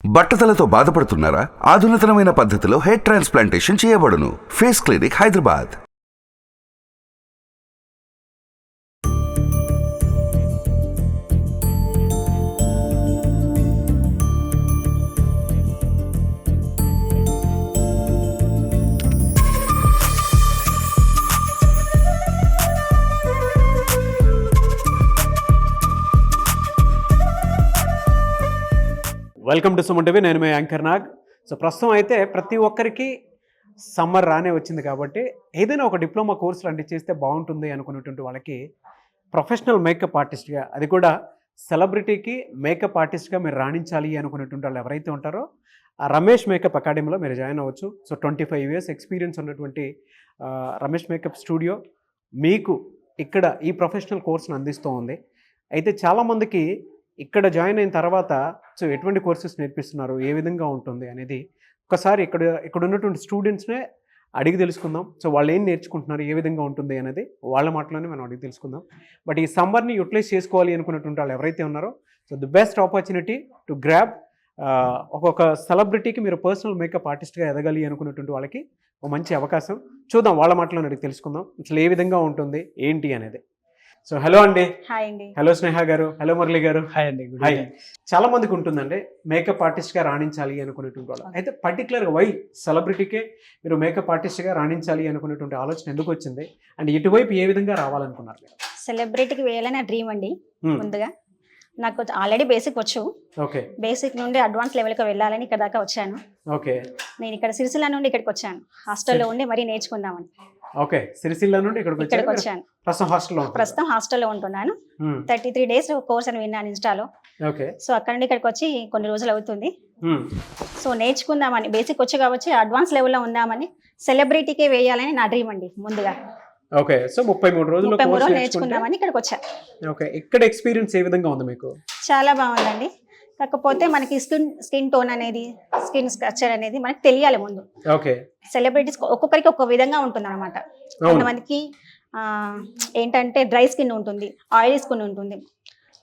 బట్టతలతో బాధపడుతున్నారా? ఆధునితనమైన పద్ధతిలో hair transplantation చేయబడును. Face clinic, Hyderabad. Welcome to Suman TV. నేను మీ యాంకర్ నాగ్. సో ప్రస్తుతం అయితే ప్రతి ఒక్కరికి సమ్మర్ రానే వచ్చింది కాబట్టి ఏదైనా ఒక డిప్లొమా కోర్సు లాంటివి చేస్తే బాగుంటుంది అనుకునేటువంటి వాళ్ళకి ప్రొఫెషనల్ మేకప్ ఆర్టిస్ట్గా, అది కూడా సెలబ్రిటీకి మేకప్ ఆర్టిస్ట్గా మీరు రాణించాలి అనుకునేటువంటి వాళ్ళు ఎవరైతే ఉంటారో ఆ రమేష్ మేకప్ అకాడమీలో మీరు జాయిన్ అవ్వచ్చు. సో 25 years ఎక్స్పీరియన్స్ ఉన్నటువంటి రమేష్ మేకప్ స్టూడియో మీకు ఇక్కడ ఈ ప్రొఫెషనల్ కోర్సును అందిస్తూ ఉంది. అయితే చాలామందికి ఇక్కడ జాయిన్ అయిన తర్వాత సో ఎటువంటి కోర్సెస్ నేర్పిస్తున్నారు, ఏ విధంగా ఉంటుంది అనేది ఒకసారి ఇక్కడ ఉన్నటువంటి స్టూడెంట్స్నే అడిగి తెలుసుకుందాం. సో వాళ్ళు ఏం నేర్చుకుంటున్నారు, ఏ విధంగా ఉంటుంది అనేది వాళ్ళ మాటలోనే మనం అడిగి తెలుసుకుందాం. బట్ ఈ సమ్మర్ని యూటిలైజ్ చేసుకోవాలి అనుకున్నటువంటి వాళ్ళు ఎవరైతే ఉన్నారో so the best opportunity to grab. ఒక్కొక్క సెలబ్రిటీకి మీరు పర్సనల్ మేకప్ ఆర్టిస్ట్గా ఎదగాలి అనుకున్నటువంటి వాళ్ళకి ఒక మంచి అవకాశం. చూద్దాం, వాళ్ళ మాటలోనే అడిగి తెలుసుకుందాం అసలు ఏ విధంగా ఉంటుంది ఏంటి అనేది. సో హలో అండి. హాయ్ అండి. హలో స్నేహ గారు. హలో మురళి గారు. హాయ్ అండి. హాయ్. చాలా మందికి ఉంటుందండి మేకప్ ఆర్టిస్ట్గా రాణించాలి అనుకునేటువంటి వాళ్ళు. అయితే పర్టికులర్గా వై సెలబ్రిటీకే మీరు మేకప్ ఆర్టిస్ట్గా రాణించాలి అనుకునేటువంటి ఆలోచన ఎందుకు వచ్చింది అండ్ ఇటువైపు ఏ విధంగా రావాలనుకున్నారు? సెలబ్రిటీకి వేయాలని నా డ్రీమ్ అండి. ముందుగా నాకు ఆల్రెడీ బేసిక్ వచ్చు. ఓకే. బేసిక్ నుండి అడ్వాన్స్ లెవెల్కి వెళ్ళాలని ఇక్కడ దాకా వచ్చాను. ఓకే. నేను ఇక్కడ సిరిసిల్ల నుండి ఇక్కడికి వచ్చాను. హాస్టల్లో ఉండి మరీ నేర్చుకుందామని. ఓకే. సిరిసిల్ల నుండి ఇక్కడికి వచ్చాను. ప్రస్తుతం హాస్టల్లో ఉంటున్నాను. 33 days కోర్స్ అని విన్నాను ఇన్స్టాలో. ఓకే. సో అక్కడ నుండి ఇక్కడికి వచ్చి కొన్ని రోజులు అవుతుంది. సో నేర్చుకుందామని, బేసిక్ వచ్చి కాబట్టి అడ్వాన్స్ లెవెల్లో ఉందామని, సెలబ్రిటీకే వేయాలని నా డ్రీమ్ అండి ముందుగా. ఓకే. సో 33 రోజులు నేర్చుకుందామని ఇక్కడికి వచ్చా. ఓకే. ఇక్కడ ఎక్స్పీరియన్స్ ఏ విధంగా ఉంది మీకు? చాలా బాగుందండి. కాకపోతే మనకి స్కిన్ టోన్ అనేది, స్కిన్ స్ట్రక్చర్ అనేది మనకి తెలియాలి ముందు. ఓకే. సెలబ్రిటీస్ ఒక్కొక్కరికి ఒక్కొక్క విధంగా ఉంటుంది అనమాట. కొంతమందికి ఏంటంటే డ్రై స్కిన్ ఉంటుంది, ఆయిలీ స్కిన్ ఉంటుంది.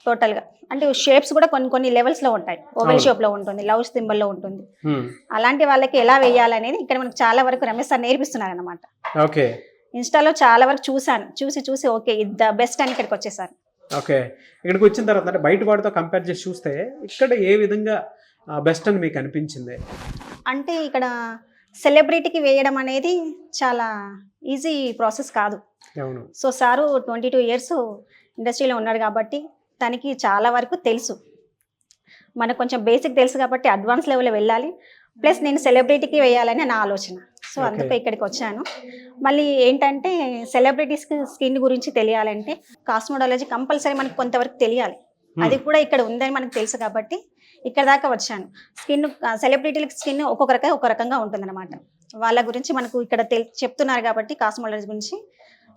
టోటల్గా అంటే షేప్స్ కూడా కొన్ని లెవెల్స్లో ఉంటాయి. ఓవెల్ షేప్లో ఉంటుంది, లవ్ సింబల్లో ఉంటుంది. అలాంటి వాళ్ళకి ఎలా వేయాలనేది ఇక్కడ మనకు చాలా వరకు రమేష్ సార్ నేర్పిస్తున్నారు అనమాట. ఓకే. ఇన్స్టాలో చాలా వరకు చూసాను, చూసి ఓకే ఇది ద బెస్ట్ అని ఇక్కడికి వచ్చేసాను. ఓకే. ఇక్కడికి వచ్చిన తర్వాత అంటే బయట వాడితో కంపేర్ చేసి చూస్తే ఇక్కడ ఏ విధంగా బెస్ట్ అని మీకు అనిపించింది? అంటే ఇక్కడ సెలబ్రిటీకి వేయడం అనేది చాలా ఈజీ ప్రాసెస్ కాదు. అవును. సో సారు 22 years ఇండస్ట్రీలో ఉన్నాడు కాబట్టి తనకి చాలా వరకు తెలుసు. మనకు కొంచెం బేసిక్ తెలుసు కాబట్టి అడ్వాన్స్ లెవెల్లో వెళ్ళాలి. ప్లస్ నేను సెలబ్రిటీకి వేయాలని నా ఆలోచన. సో అందుకే ఇక్కడికి వచ్చాను. మళ్ళీ ఏంటంటే సెలబ్రిటీస్కి స్కిన్ గురించి తెలియాలంటే కాస్మెటాలజీ కంపల్సరీ మనకు కొంతవరకు తెలియాలి. అది కూడా ఇక్కడ ఉందని మనకు తెలుసు కాబట్టి ఇక్కడ దాకా వచ్చాను. సెలబ్రిటీలకి స్కిన్ ఒక్కొక్క రకంగా ఉంటుందన్నమాట. వాళ్ళ గురించి మనకు ఇక్కడ చెప్తున్నారు కాబట్టి కాస్మెటాలజీ గురించి,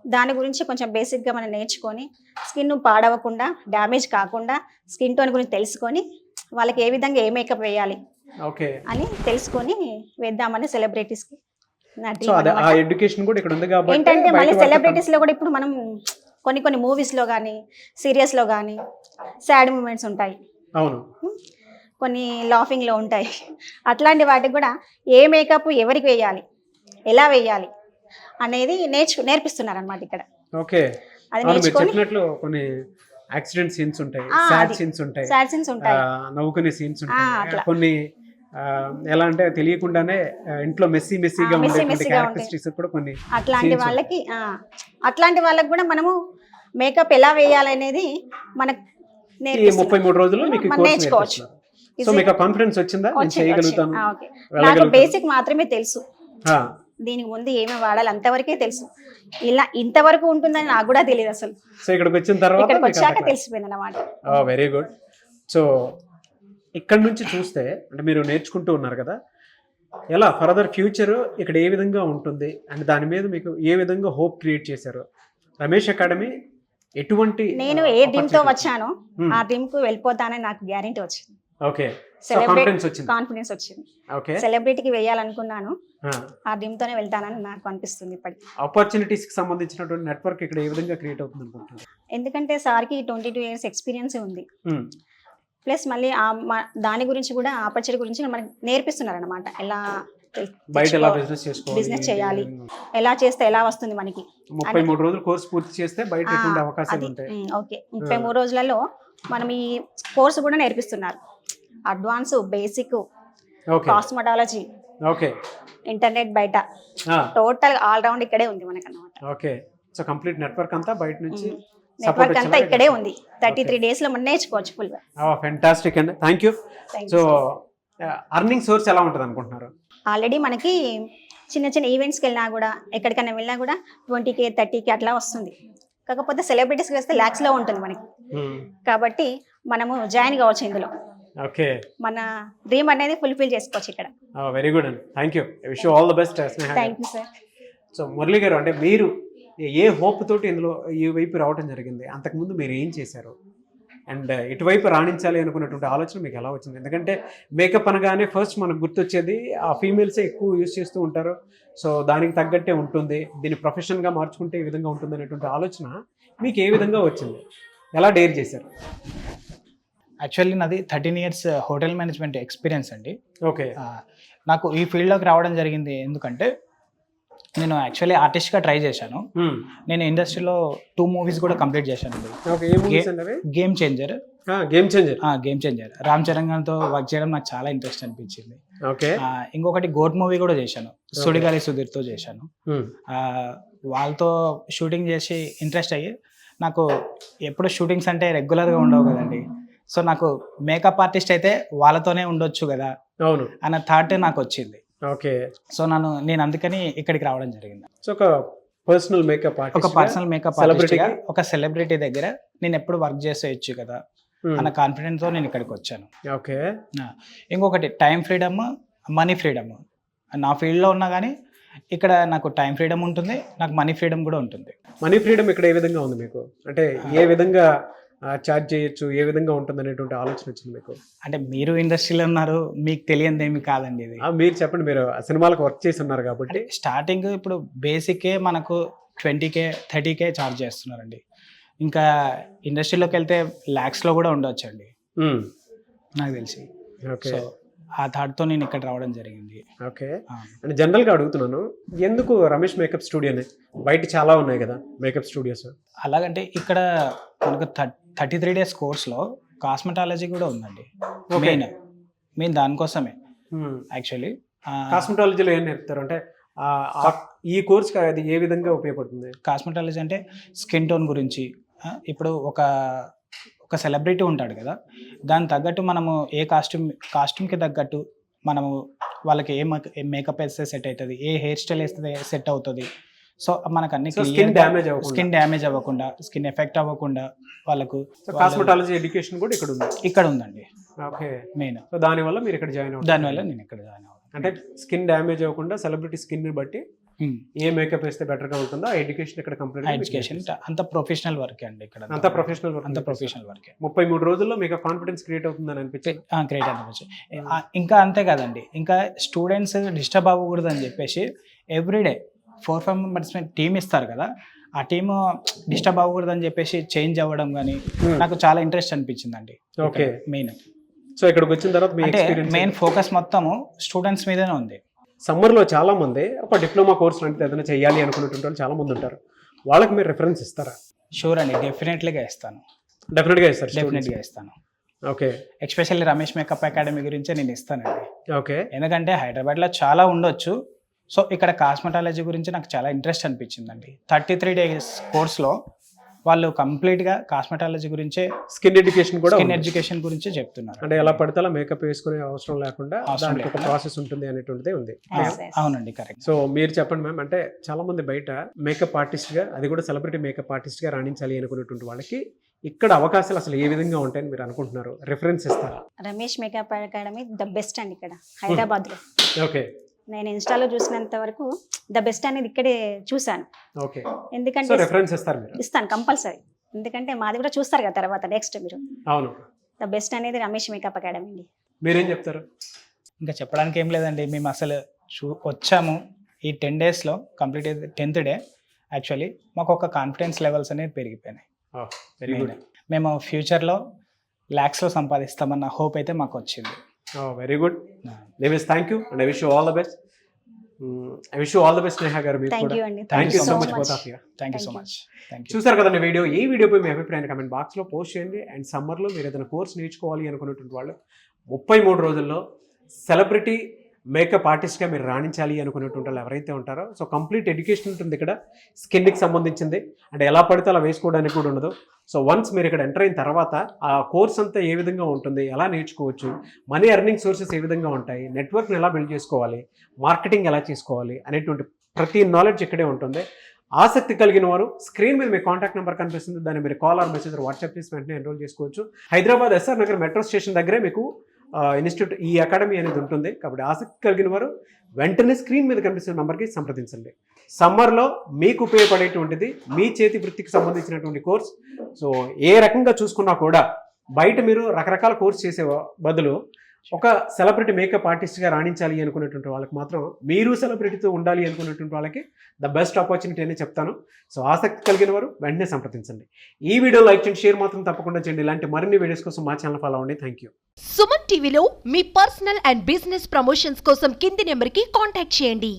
దాని గురించి కొంచెం బేసిక్గా మనం నేర్చుకొని స్కిన్ పాడవకుండా, డ్యామేజ్ కాకుండా స్కిన్ టోన్ గురించి తెలుసుకొని వాళ్ళకి ఏ విధంగా ఏ మేకప్ వేయాలి అని తెలుసుకొని వేద్దామని సెలబ్రిటీస్కి ఏంటంటే మళ్ళీ సెలబ్రిటీస్ లో కూడా ఇప్పుడు మనం కొన్ని మూవీస్ లో కానీ సీరియల్స్ లో కానీ సాడ్ మూమెంట్స్ ఉంటాయి, కొన్ని లాఫింగ్ లో ఉంటాయి. అట్లాంటి వాటికి కూడా ఏ మేకప్ ఎవరికి వేయాలి, ఎలా వేయాలి అనేది నేర్పిస్తున్నారు అనమాట ఇక్కడ. అది నేర్చుకొని యాక్సిడెంట్ సీన్స్ ఉంటాయి, సాడ్ సీన్స్ ఉంటాయి, నవ్వుకునే సీన్స్ ఉంటాయి, కొన్ని ఎలా అంటే తెలియకుండానే ఇంట్లో మెస్సీగా కూడా కొన్ని అట్లాంటి వాళ్ళకి కూడా మనము మేకప్ ఎలా వేయాలనేది మనకు 33 రోజులు నేర్చుకోవచ్చు. సో మీకు కాన్ఫిడెన్స్ వచ్చిందా? నేను చేయగలుగుతాను. నాకు బేసిక్ మాత్రమే తెలుసు, దీనికి ముందు ఏమేమి వాడాలి అంతవరకే తెలుసు. ఇలా ఇంతవరకు ఉంటుందని నాకు కూడా తెలియదు అసలు. సో ఇక్కడికి వచ్చిన తర్వాత వచ్చాక తెలిసిపోయింది అన్నమాట. Very good. సో ఇక్కడ నుంచి చూస్తే అంటే మీరు నేర్చుకుంటూ ఉన్నారు కదా, ఎలా ఫర్దర్ ఫ్యూచర్ ఇక్కడ ఏ విధంగా ఉంటుంది అండ్ దాని మీద మీకు ఏ విధంగా హోప్ క్రియేట్ చేశారు? రమేష్ అకాడమీ ఎటువంటి, నేను ఏ డ్రీమ్ తో వచ్చానో ఆ డ్రీమ్ కు వెళ్ళిపోతానని నాకు గ్యారెంటీ వచ్చింది. ఓకే. కాన్ఫిడెన్స్ వచ్చింది. సెలబ్రిటీకి వేయాలనుకున్నాను, ఆ డ్రీమ్ తోనే వెళ్తానని నాకు అనిపిస్తుంది. ఇప్పటికి ఆపర్చునిటీస్ కి సంబంధించినటువంటి నెట్వర్క్ ఇక్కడ ఏ విధంగా క్రియేట్ అవుతుంది అనుకుంటున్నారు? ఎందుకంటే సార్కి 22 years ఎక్స్పీరియన్స్ ఉంది. ప్లస్ మళ్ళీ దాని గురించి కూడా ఆపర్చునిటీ గురించి మనకి నేర్పిస్తున్నారు అనమాట. ఎలా బయట ఎలా బిజినెస్ చేసుకోవాలి, బిజినెస్ చేయాలి, ఎలా చేస్తే ఎలా వస్తుంది మనకి. 33 రోజులు కోర్స్ పూర్తి చేస్తే బయట ఎటువంటి అవకాశాలు ఉంటాయి. ఓకే, 33 రోజులలో మనం ఈ కోర్స్ కూడా నేర్పిస్తున్నారు. Advance, basic, cosmetology, okay, internet, బయట టోటల్ ఆల్ రౌండ్ ఇక్కడే ఉంది మనకు అన్నమాట. ఓకే, సో కంప్లీట్ నెట్వర్క్ అంతా బయట నుంచి నెట్వర్క్ అంతా ఇక్కడే ఉంది. 33 days లో మనం నేర్చుకోవచ్చు ఫుల్ గా. ఫెంటాస్టిక్ అండి, thank you. So earning source ఎలా ఉంటుంది అనుకుంటున్నారు? ఆల్రెడీ మనకి చిన్న చిన్న ఈవెంట్స్కి వెళ్ళినా కూడా, ఎక్కడికైనా వెళ్ళినా కూడా 20K 30K అట్లా వస్తుంది. కాకపోతే సెలబ్రిటీస్కి వేస్తే ల్యాక్స్లో ఉంటుంది మనకి. కాబట్టి మనము జాయిన్ కావచ్చు ఇందులో. ఓకే, మన డ్రీమ్ అనేది ఫుల్ఫిల్ చేసుకోవచ్చు ఇక్కడ. వెరీ గుడ్ అండి, thank you. Wish you all the best. Thank you sir. So Murali గారు, అంటే మీరు ఏ హోప్ తోటి ఇందులో ఈ వైపు రావడం జరిగింది? అంతకుముందు మీరు ఏం చేశారు? అండ్ ఇటువైపు రాణించాలి అనుకున్నటువంటి ఆలోచన మీకు ఎలా వచ్చింది? ఎందుకంటే మేకప్ అనగానే ఫస్ట్ మనకు గుర్తొచ్చేది ఆ ఫీమేల్సే ఎక్కువ యూజ్ చేస్తూ ఉంటారు. సో దానికి తగ్గట్టే ఉంటుంది, దీన్ని ప్రొఫెషన్గా మార్చుకుంటే ఈ విధంగా ఉంటుంది అనేటువంటి ఆలోచన మీకు ఏ విధంగా వచ్చింది? ఎలా డేర్ చేశారు? యాక్చువల్లీ నాది 13 years హోటల్ మేనేజ్మెంట్ ఎక్స్పీరియన్స్ అండి. ఓకే, నాకు ఈ ఫీల్డ్లోకి రావడం జరిగింది ఎందుకంటే నేను యాక్చువల్లీ ఆర్టిస్ట్గా ట్రై చేశాను. నేను ఇండస్ట్రీలో 2 movies కూడా కంప్లీట్ చేశాను. Game changer, game changer Ram Charan గారితో వర్క్ చేయడం నాకు చాలా ఇంట్రెస్ట్ అనిపించింది. ఓకే, ఇంకొకటి గోట్ మూవీ కూడా చేశాను, సుడిగాలి సుధీర్తో చేశాను. వాళ్ళతో షూటింగ్ చేసి ఇంట్రెస్ట్ అయ్యి, నాకు ఎప్పుడు షూటింగ్స్ అంటే రెగ్యులర్గా ఉండవు కదండి. సో నాకు మేకప్ ఆర్టిస్ట్ అయితే వాళ్ళతోనే ఉండొచ్చు కదా అవును అన్న థాట్ నాకు వచ్చింది. ఓకే, సో నేను అందుకని ఇక్కడికి రావడం జరిగింది. సో ఒక పర్సనల్ మేకప్ ఆర్టిస్ట్, ఒక సెలబ్రిటీ దగ్గర నేను ఎప్పుడు వర్క్ చేసేయచ్చు కదా అన్న కాన్ఫిడెన్స్ తో నేను ఇక్కడికి వచ్చాను. ఓకే, ఇంకొకటి టైం ఫ్రీడమ్, మనీ ఫ్రీడమ్. నా ఫీల్డ్ లో ఉన్నా కానీ ఇక్కడ నాకు టైం ఫ్రీడమ్ ఉంటుంది, నాకు మనీ ఫ్రీడమ్ కూడా ఉంటుంది. మనీ ఫ్రీడమ్ ఇక్కడ ఏ విధంగా ఉంది మీకు? అంటే ఏ విధంగా చార్జ్ చేయొచ్చు, ఏ విధంగా ఉంటుంది అనేటువంటి ఆలోచన వచ్చింది మీకు? అంటే మీరు ఇండస్ట్రీలో ఉన్నారు, మీకు తెలియదు ఏమి కాదండి ఇది. మీరు చెప్పండి, మీరు సినిమాలకు వర్క్ చేసి ఉన్నారు కాబట్టి. స్టార్టింగ్ ఇప్పుడు బేసికే మనకు 20K 30K చార్జ్ చేస్తున్నారండి. ఇంకా ఇండస్ట్రీలోకి వెళ్తే ల్యాక్స్లో కూడా ఉండొచ్చు అండి నాకు తెలిసి. ఓకే, సో ఆ థాట్తో నేను ఇక్కడ రావడం జరిగింది. ఓకే, అంటే జనరల్గా అడుగుతున్నాను, ఎందుకు రమేష్ మేకప్ స్టూడియోనే? బయట చాలా ఉన్నాయి కదా మేకప్ స్టూడియోస్. అలాగంటే ఇక్కడ మనకు 33 days కోర్స్లో కాస్మెటాలజీ కూడా ఉందండి. మెయిన్ దానికోసమే యాక్చువల్లీ. కాస్మెటాలజీలో ఏం నేర్పుతారు అంటే ఈ కోర్స్ అది ఏ విధంగా ఉపయోగపడుతుంది? కాస్మెటాలజీ అంటే స్కిన్ టోన్ గురించి. ఇప్పుడు ఒక సెలబ్రిటీ ఉంటాడు కదా, దాని తగ్గట్టు మనము ఏ కాస్ట్యూమ్కి తగ్గట్టు మనము వాళ్ళకి ఏ మేకప్ వేస్తే సెట్ అవుతుంది, ఏ హెయిర్ స్టైల్ వేస్తే సెట్ అవుతుంది. సో మనకు అన్ని స్కిన్ డ్యామేజ్ అవ్వకుండా, స్కిన్ ఎఫెక్ట్ అవ్వకుండా వాళ్ళకు కాస్మెటాలజీ ఎడ్యుకేషన్ కూడా ఇక్కడ ఉందండి. ఓకే, మెయిన్ దానివల్ల మీరు ఇక్కడ జాయిన్ అవ్వాలి. దానివల్ల నేను ఇక్కడ జాయిన్ అవ్వాలి. అంటే స్కిన్ డ్యామేజ్ అవ్వకుండా సెలబ్రిటీ స్కిన్ ని బట్టి ఏ మేకప్ వేస్తే బెటర్ గా ఉంటుందో ఆ ఎడ్యుకేషన్ ఇక్కడ కంప్లీట్. ఎడ్యుకేషన్ అంత ప్రొఫెషనల్ వర్క్ అండి ఇక్కడ. అంత ప్రొఫెషనల్ వర్క్. 33 రోజుల్లో మీకు కాన్ఫిడెన్స్ క్రియేట్ అవుతుందని అనిపించింది. క్రియేట్ అనిపించింది. ఇంకా అంతే కదండి, ఇంకా స్టూడెంట్స్ డిస్టర్బ్ అవ్వకూడదు అని చెప్పేసి ఎవ్రీడే 4-5 members టీమ్ ఇస్తారు కదా, ఆ టీమ్ డిస్టర్బ్ అవ్వకూడదు అని చెప్పేసి చేంజ్ అవ్వడం కానీ నాకు చాలా ఇంట్రెస్ట్ అనిపించిందండి. Okay, main. సో ఇక్కడికి వచ్చిన తర్వాత మెయిన్ ఫోకస్ మొత్తము స్టూడెంట్స్ మీదనే ఉంది. సమ్మర్లో చాలా మంది ఒక డిప్లొమా కోర్స్ లాంటిది ఏదైనా చేయాలి అనుకునేటువంటి వాళ్ళు చాలా మంది ఉంటారు, వాళ్ళకి మీరు రిఫరెన్స్ ఇస్తారా? షూర్ అండి, డెఫినెట్గా ఇస్తాను. డెఫినెట్గా ఇస్తాను. Okay, especially Ramesh makeup academy గురించే నేను ఇస్తానండి. ఓకే, ఎందుకంటే హైదరాబాద్లో చాలా ఉండొచ్చు, సో ఇక్కడ కాస్మెటాలజీ గురించి నాకు చాలా ఇంట్రెస్ట్ అనిపించిందండి. 33 days కోర్స్లో వాళ్ళు కంప్లీట్గా కాస్మెటాలజీ గురించే, స్కిన్ ఎడ్యుకేషన్ గురించే చెప్తున్నారు. అంటే ఎలా పడితే అలా మేకప్ వేసుకునే అవసరం లేకుండా దానికి ఒక ప్రాసెస్ ఉంటుంది అనేటువంటిది ఉంది. అవునండి, కరెక్ట్. సో మీరు చెప్పండి మ్యామ్, అంటే చాలా మంది బయట మేకప్ ఆర్టిస్ట్ గా, అది కూడా సెలబ్రిటీ మేకప్ ఆర్టిస్ట్ గా రాణించాలి అనుకునేటువంటి వాళ్ళకి ఇక్కడ అవకాశాలు అసలు ఏ విధంగా ఉంటాయని మీరు అనుకుంటున్నారు? రిఫరెన్స్ ఇస్తారా? Ramesh makeup academy the best అండి ఇక్కడ హైదరాబాద్ లో. ఓకే, నేను ఇన్స్టాలో చూసినంత వరకు ద బెస్ట్ అనేది ఇక్కడే చూసాను. ఓకే, ఎందుకంటే రిఫరెన్స్ ఇస్తారు? ఇస్తాను కంపల్సరీ, ఎందుకంటే మాది కూడా చూస్తారు కదా తర్వాత నెక్స్ట్ మీరు. అవును, ద బెస్ట్ అనేది రమేష్ మేకప్ అకాడమీ అండి. మీరేం చెప్తారు? ఇంకా చెప్పడానికి ఏం లేదండి, మేము అసలు వచ్చాము ఈ 10 daysలో, కంప్లీట్ 10th day యాక్చువల్లీ మాకు ఒక కాన్ఫిడెన్స్ లెవెల్స్ అనేవి పెరిగిపోయినాయి. Very good. మేము ఫ్యూచర్లో ల్యాక్స్లో సంపాదిస్తామన్న హోప్ అయితే మాకు వచ్చింది. Very good. Name thank you and I wish you all the best. I wish you all the best Sneha గారు. మీకు థ్యాంక్ కూడా యూ అండి. Thank you so much much. Both of you. Thank you Thank so you. Much. Thank you. చూసారు కదండి video. ఈ వీడియోపై మీ అభిప్రాయాన్ని comment బాక్స్లో పోస్ట్ చేయండి. అండ్ సమ్మర్లో మీరు ఏదైనా కోర్స్ నేర్చుకోవాలి అనుకున్నటువంటి వాళ్ళు 33 రోజుల్లో సెలబ్రిటీ మేకప్ ఆర్టిస్ట్గా మీరు రాణించాలి అనుకునేటువంటి వాళ్ళు ఎవరైతే ఉంటారో, సో కంప్లీట్ ఎడ్యుకేషన్ ఉంటుంది ఇక్కడ, స్కిన్కి సంబంధించింది. అంటే ఎలా పడితే అలా వేసుకోవడానికి కూడా ఉండదు. సో వన్స్ మీరు ఇక్కడ ఎంటర్ అయిన తర్వాత ఆ కోర్స్ అంతా ఏ విధంగా ఉంటుంది, ఎలా నేర్చుకోవచ్చు, మనీ ఎర్నింగ్ సోర్సెస్ ఏ విధంగా ఉంటాయి, నెట్వర్క్ని ఎలా బిల్డ్ చేసుకోవాలి, మార్కెటింగ్ ఎలా చేసుకోవాలి అనేటువంటి ప్రతి నాలెడ్జ్ ఇక్కడే ఉంటుంది. ఆసక్తి కలిగిన వారు స్క్రీన్ మీద మీ కాంటాక్ట్ నెంబర్ కనిపిస్తుంది, దాన్ని మీరు కాల్ ఆర్ మెసేజ్ వాట్సాప్ చేసి వెంటనే ఎన్రోల్ చేసుకోవచ్చు. Hyderabad SR Nagar metro station దగ్గరే మీకు ఇన్స్టిట్యూట్ ఈ అకాడమీ అనేది ఉంటుంది. కాబట్టి ఆసక్తి కలిగిన వారు వెంటనే స్క్రీన్ మీద కనిపిస్తున్న నెంబర్కి సంప్రదించండి. సమ్మర్లో మీకు ఉపయోగపడేటువంటిది మీ చేతి వృత్తికి సంబంధించినటువంటి కోర్స్. సో ఏ రకంగా చూసుకున్నా కూడా బయట మీరు రకరకాల కోర్స్ చేసే బదులు ఒక సెలబ్రిటీ మేకప్ ఆర్టిస్ట్గా రాణించాలి అనుకునేటువంటి వాళ్ళకి మాత్రం, మీరు సెలబ్రిటీతో ఉండాలి అనుకునేటువంటి వాళ్ళకి ద బెస్ట్ ఆపర్చునిటీ అని చెప్తాను. సో ఆసక్తి కలిగిన వారు వెంటనే సంప్రదించండి. ఈ వీడియో లైక్ చేయండి, షేర్ మాత్రం తప్పకుండా చేయండి. ఇలాంటి మరిన్ని వీడియోస్ కోసం మా ఛానల్ ఫాలో అవ్వండి. Thank you. సుమన్ టీవీలో మీ పర్సనల్ అండ్ బిజినెస్ ప్రమోషన్స్ కోసం కింది నెంబర్కి కాంటాక్ట్ చేయండి.